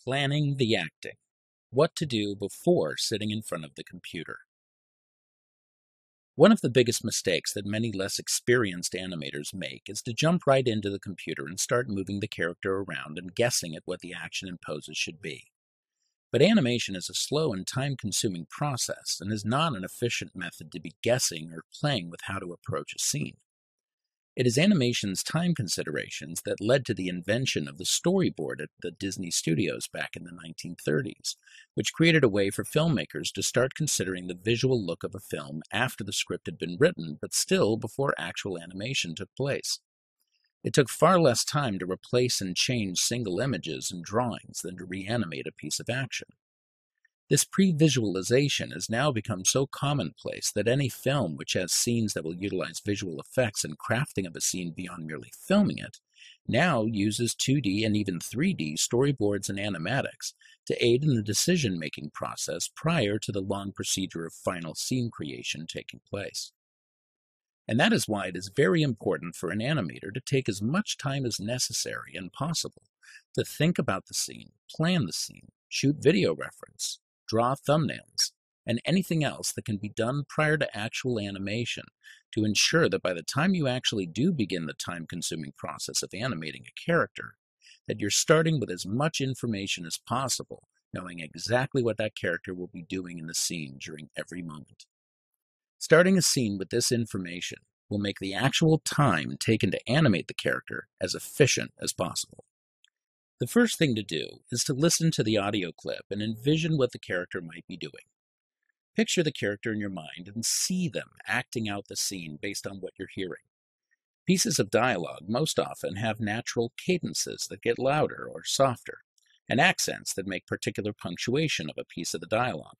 Planning the acting. What to do before sitting in front of the computer. One of the biggest mistakes that many less experienced animators make is to jump right into the computer and start moving the character around and guessing at what the action and poses should be. But animation is a slow and time-consuming process and is not an efficient method to be guessing or playing with how to approach a scene. It is animation's time considerations that led to the invention of the storyboard at the Disney studios back in the 1930s, which created a way for filmmakers to start considering the visual look of a film after the script had been written, but still before actual animation took place. It took far less time to replace and change single images and drawings than to reanimate a piece of action. This pre-visualization has now become so commonplace that any film which has scenes that will utilize visual effects and crafting of a scene beyond merely filming it now uses 2D and even 3D storyboards and animatics to aid in the decision-making process prior to the long procedure of final scene creation taking place. And that is why it is very important for an animator to take as much time as necessary and possible to think about the scene, plan the scene, shoot video reference, draw thumbnails, and anything else that can be done prior to actual animation to ensure that by the time you actually do begin the time-consuming process of animating a character, that you're starting with as much information as possible, knowing exactly what that character will be doing in the scene during every moment. Starting a scene with this information will make the actual time taken to animate the character as efficient as possible. The first thing to do is to listen to the audio clip and envision what the character might be doing. Picture the character in your mind and see them acting out the scene based on what you're hearing. Pieces of dialogue most often have natural cadences that get louder or softer, and accents that make particular punctuation of a piece of the dialogue.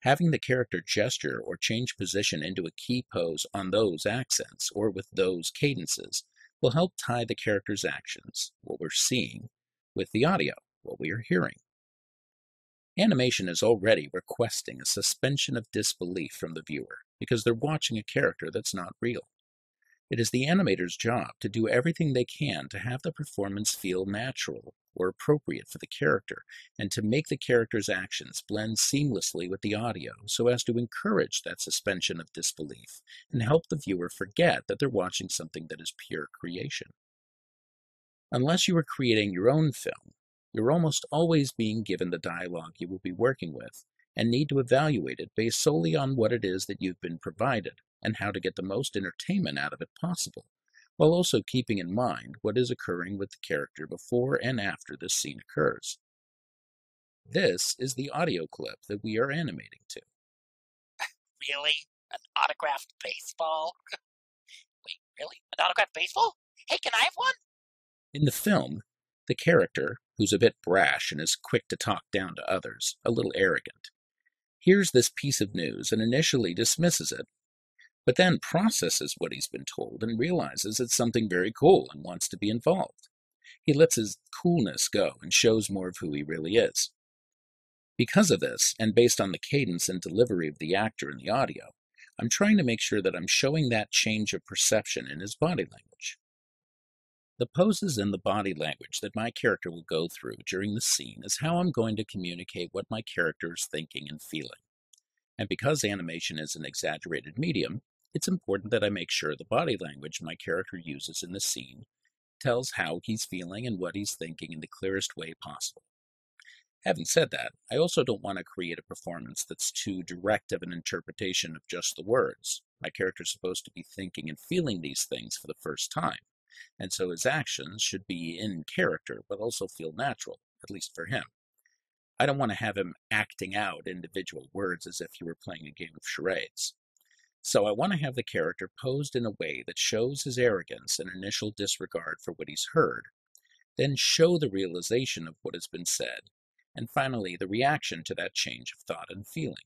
Having the character gesture or change position into a key pose on those accents or with those cadences will help tie the character's actions, what we're seeing, with the audio, what we are hearing. Animation is already requesting a suspension of disbelief from the viewer because they're watching a character that's not real. It is the animator's job to do everything they can to have the performance feel natural or appropriate for the character and to make the character's actions blend seamlessly with the audio so as to encourage that suspension of disbelief and help the viewer forget that they're watching something that is pure creation. Unless you are creating your own film, you're almost always being given the dialogue you will be working with and need to evaluate it based solely on what it is that you've been provided and how to get the most entertainment out of it possible, while also keeping in mind what is occurring with the character before and after this scene occurs. This is the audio clip that we are animating to. Really? An autographed baseball? Wait, really? An autographed baseball? Hey, can I have one? In the film, the character, who's a bit brash and is quick to talk down to others, a little arrogant, hears this piece of news and initially dismisses it, but then processes what he's been told and realizes it's something very cool and wants to be involved. He lets his coolness go and shows more of who he really is. Because of this, and based on the cadence and delivery of the actor in the audio, I'm trying to make sure that I'm showing that change of perception in his body language. The poses and the body language that my character will go through during the scene is how I'm going to communicate what my character is thinking and feeling. And because animation is an exaggerated medium, it's important that I make sure the body language my character uses in the scene tells how he's feeling and what he's thinking in the clearest way possible. Having said that, I also don't want to create a performance that's too direct of an interpretation of just the words. My character's supposed to be thinking and feeling these things for the first time, and so his actions should be in character but also feel natural, at least for him. I don't want to have him acting out individual words as if he were playing a game of charades. So I want to have the character posed in a way that shows his arrogance and initial disregard for what he's heard, then show the realization of what has been said, and finally the reaction to that change of thought and feeling.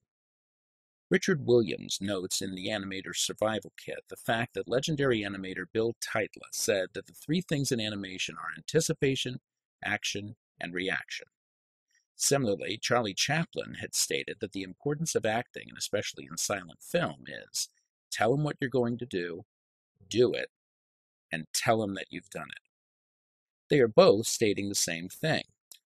Richard Williams notes in the Animator's Survival Kit the fact that legendary animator Bill Titla said that the three things in animation are anticipation, action, and reaction. Similarly, Charlie Chaplin had stated that the importance of acting, and especially in silent film, is tell them what you're going to do it, and tell them that you've done it. They are both stating the same thing.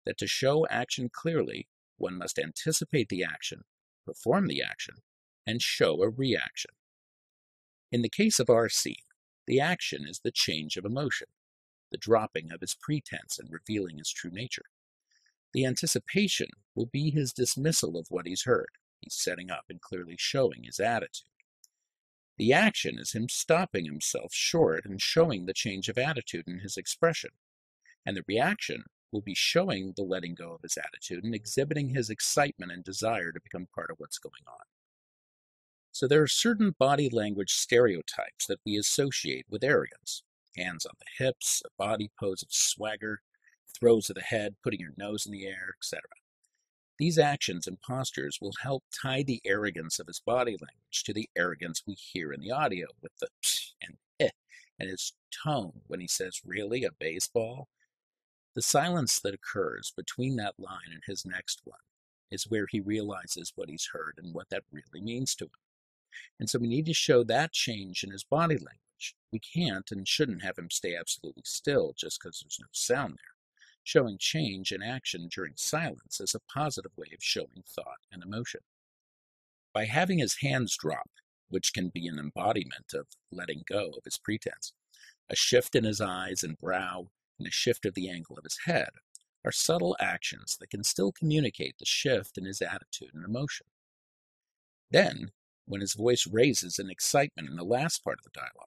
that to show action clearly, one must anticipate the action, perform the action, and show a reaction. In the case of our scene, the action is the change of emotion, the dropping of his pretense and revealing his true nature. The anticipation will be his dismissal of what he's heard. He's setting up and clearly showing his attitude. The action is him stopping himself short and showing the change of attitude in his expression. And the reaction will be showing the letting go of his attitude and exhibiting his excitement and desire to become part of what's going on. So there are certain body language stereotypes that we associate with arrogance. Hands on the hips, a body pose of swagger, throws of the head, putting your nose in the air, etc. These actions and postures will help tie the arrogance of his body language to the arrogance we hear in the audio with the psh and eh, and his tone when he says, "Really, a baseball?" The silence that occurs between that line and his next one is where he realizes what he's heard and what that really means to him. And so we need to show that change in his body language. We can't and shouldn't have him stay absolutely still just because there's no sound there. Showing change and action during silence is a positive way of showing thought and emotion. By having his hands drop, which can be an embodiment of letting go of his pretense, a shift in his eyes and brow, and a shift of the angle of his head, are subtle actions that can still communicate the shift in his attitude and emotion. Then, when his voice raises in excitement in the last part of the dialogue,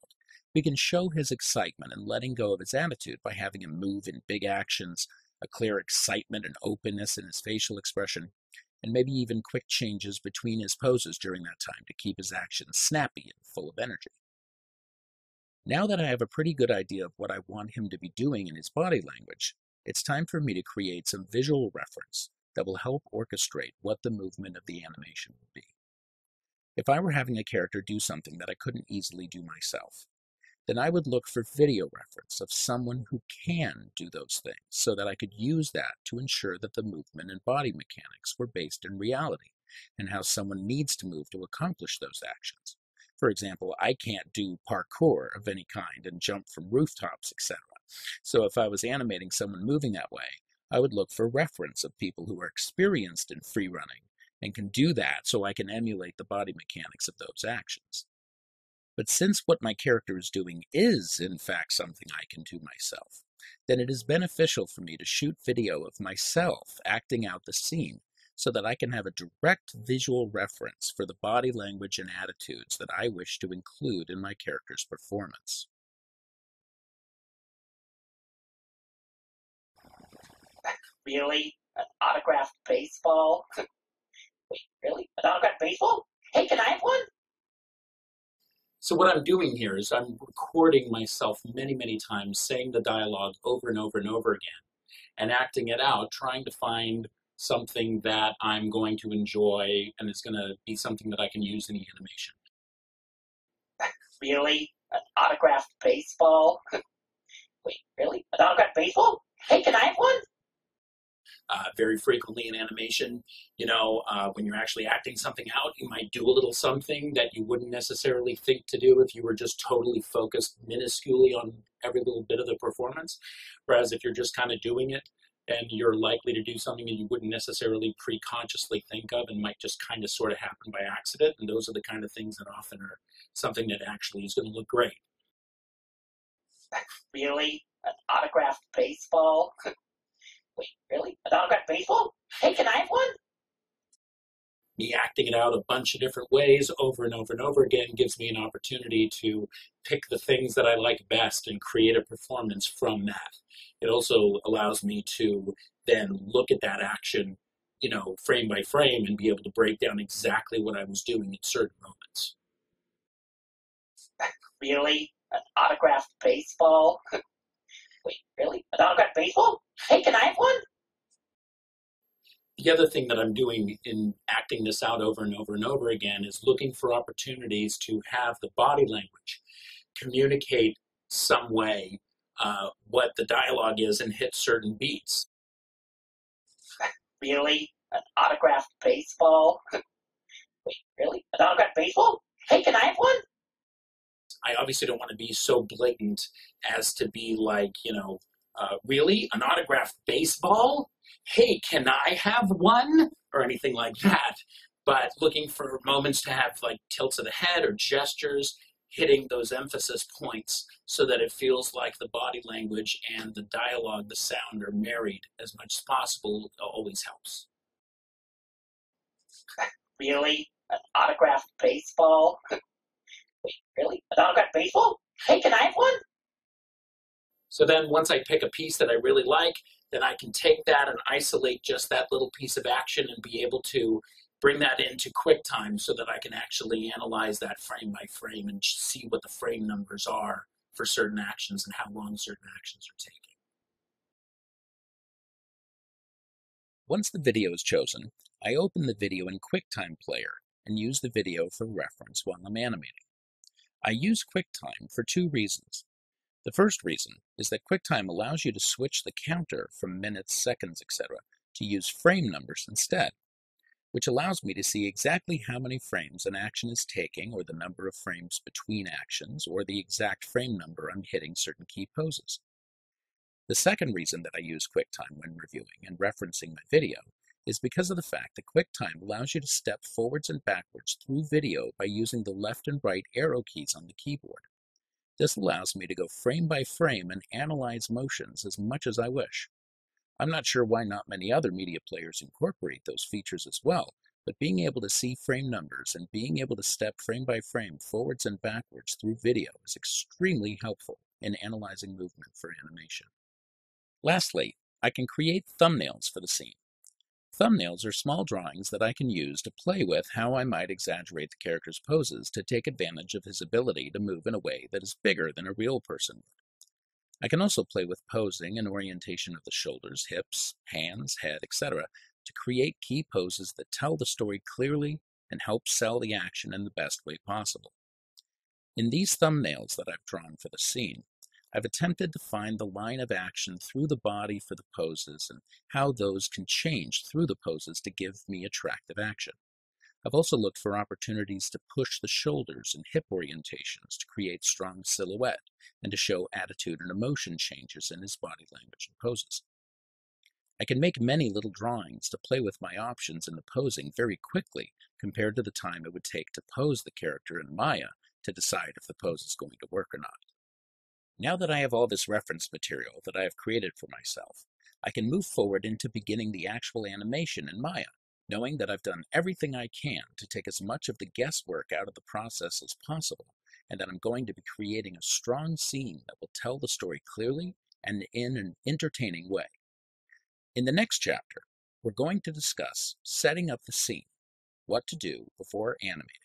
we can show his excitement and letting go of his attitude by having him move in big actions, a clear excitement and openness in his facial expression, and maybe even quick changes between his poses during that time to keep his actions snappy and full of energy. Now that I have a pretty good idea of what I want him to be doing in his body language, it's time for me to create some visual reference that will help orchestrate what the movement of the animation will be. If I were having a character do something that I couldn't easily do myself, then I would look for video reference of someone who can do those things so that I could use that to ensure that the movement and body mechanics were based in reality and how someone needs to move to accomplish those actions. For example, I can't do parkour of any kind and jump from rooftops, etc. So if I was animating someone moving that way, I would look for reference of people who are experienced in free running and can do that so I can emulate the body mechanics of those actions. But since what my character is doing is, in fact, something I can do myself, then it is beneficial for me to shoot video of myself acting out the scene so that I can have a direct visual reference for the body language and attitudes that I wish to include in my character's performance. Really? An autographed baseball? Wait, really? An autographed baseball? Hey, can I have one? So what I'm doing here is I'm recording myself many, many times, saying the dialogue over and over and over again, and acting it out, trying to find something that I'm going to enjoy and is going to be something that I can use in the animation. Really? An autographed baseball? Wait, really? An autographed baseball? Hey, can I have one? Very frequently in animation, when you're actually acting something out, you might do a little something that you wouldn't necessarily think to do if you were just totally focused minusculely on every little bit of the performance. Whereas if you're just kind of doing it, and you're likely to do something that you wouldn't necessarily pre-consciously think of and might just kind of sort of happen by accident. And those are the kind of things that often are something that actually is going to look great. Really? An autographed baseball? Wait, really? An autographed baseball? Hey, can I have one? Me acting it out a bunch of different ways over and over and over again gives me an opportunity to pick the things that I like best and create a performance from that. It also allows me to then look at that action, frame by frame and be able to break down exactly what I was doing at certain moments. Really? An autographed baseball? Wait, really? An autographed baseball? Hey, can I have one? The other thing that I'm doing in acting this out over and over and over again is looking for opportunities to have the body language communicate some way what the dialogue is and hit certain beats. Really? An autographed baseball? Wait, really? An autographed baseball? Hey, can I have one? I obviously don't want to be so blatant as to be like, Really? An autographed baseball? Hey, can I have one? Or anything like that. But looking for moments to have like tilts of the head or gestures, hitting those emphasis points so that it feels like the body language and the dialogue, the sound are married as much as possible always helps. Really? An autographed baseball? Wait, really? An autographed baseball? Hey, can I have one? So then once I pick a piece that I really like, then I can take that and isolate just that little piece of action and be able to bring that into QuickTime so that I can actually analyze that frame by frame and see what the frame numbers are for certain actions and how long certain actions are taking. Once the video is chosen, I open the video in QuickTime Player and use the video for reference while I'm animating. I use QuickTime for two reasons. The first reason is that QuickTime allows you to switch the counter from minutes, seconds, etc. to use frame numbers instead, which allows me to see exactly how many frames an action is taking, or the number of frames between actions, or the exact frame number I'm hitting certain key poses. The second reason that I use QuickTime when reviewing and referencing my video is because of the fact that QuickTime allows you to step forwards and backwards through video by using the left and right arrow keys on the keyboard. This allows me to go frame by frame and analyze motions as much as I wish. I'm not sure why not many other media players incorporate those features as well, but being able to see frame numbers and being able to step frame by frame forwards and backwards through video is extremely helpful in analyzing movement for animation. Lastly, I can create thumbnails for the scene. Thumbnails are small drawings that I can use to play with how I might exaggerate the character's poses to take advantage of his ability to move in a way that is bigger than a real person would. I can also play with posing and orientation of the shoulders, hips, hands, head, etc. to create key poses that tell the story clearly and help sell the action in the best way possible. In these thumbnails that I've drawn for the scene, I've attempted to find the line of action through the body for the poses and how those can change through the poses to give me attractive action. I've also looked for opportunities to push the shoulders and hip orientations to create strong silhouette and to show attitude and emotion changes in his body language and poses. I can make many little drawings to play with my options in the posing very quickly compared to the time it would take to pose the character in Maya to decide if the pose is going to work or not. Now that I have all this reference material that I have created for myself, I can move forward into beginning the actual animation in Maya, knowing that I've done everything I can to take as much of the guesswork out of the process as possible, and that I'm going to be creating a strong scene that will tell the story clearly and in an entertaining way. In the next chapter, we're going to discuss setting up the scene, what to do before animating.